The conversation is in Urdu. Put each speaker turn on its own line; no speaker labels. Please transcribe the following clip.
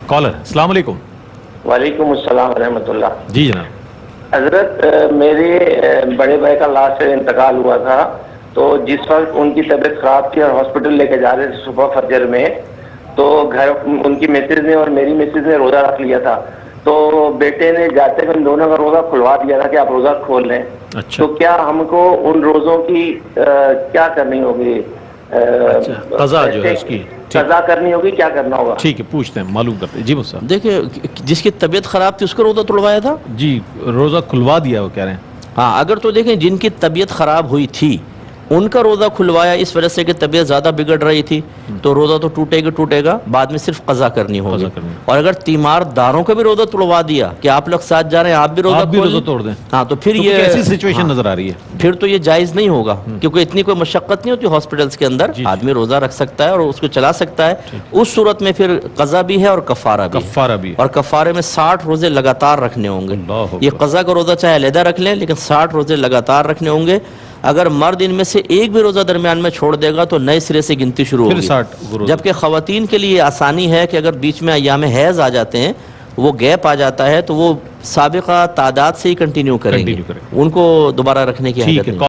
کالر السلام علیکم.
وعلیکم السلام ورحمۃ اللہ.
جی جناب.
حضرت میرے بڑے بھائی کا لاسٹ سے انتقال ہوا تھا، تو جس وقت ان کی طبیعت خراب تھی اور ہاسپٹل لے کے جا رہے تھے صبح فجر میں، تو گھر ان کی مسز نے اور میری مسز نے روزہ رکھ لیا تھا. تو بیٹے نے جاتے ہوئے دونوں کا روزہ کھلوا دیا تھا کہ آپ روزہ کھول لیں.
اچھا.
تو کیا ہم کو ان روزوں کی کیا کرنی ہوگی؟
قضا جو ہے اس کی
قضا کرنی ہوگی، کیا کرنا ہوگا؟
ٹھیک ہے، پوچھتے ہیں، معلوم کرتے ہیں. جی مصطفیٰ.
دیکھیں جس کی طبیعت خراب تھی اس کو روزہ تڑوایا تھا.
جی روزہ کھلوا دیا وہ کہہ رہے ہیں.
ہاں اگر تو دیکھیں جن کی طبیعت خراب ہوئی تھی ان کا روزہ کھلوایا اس وجہ سے کہ طبیعت زیادہ بگڑ رہی تھی، تو روزہ تو ٹوٹے گا، بعد میں صرف قضا کرنی ہوگی. اور اگر تیمار داروں کا بھی روزہ توڑوا دیا کہ آپ لوگ ساتھ جا رہے ہیں، آپ بھی روزہ
توڑ دیں،
ہاں تو پھر یہ
ایسی سچویشن نظر آ رہی ہے.
پھر تو یہ جائز نہیں ہوگا، کیونکہ اتنی کوئی مشقت نہیں ہوتی ہاسپٹلس کے اندر. آدمی روزہ رکھ سکتا ہے اور اس کو چلا سکتا ہے. اس صورت میں پھر قضا بھی ہے اور کفارہ بھی. اور کفارے میں 60 روزے لگاتار رکھنے ہوں گے. یہ قضا کا روزہ چاہے علیحدہ رکھ لیں، لیکن 60 روزے لگاتار رکھنے ہوں گے. اگر مرد ان میں سے ایک بھی روزہ درمیان میں چھوڑ دے گا تو نئے سرے سے گنتی شروع ہوگی. جبکہ خواتین کے لیے آسانی ہے کہ اگر بیچ میں ایام حیض آ جاتے ہیں، وہ گیپ آ جاتا ہے، تو وہ سابقہ تعداد سے ہی کنٹینیو کریں گے، ان کو دوبارہ رکھنے کی حاجت نہیں.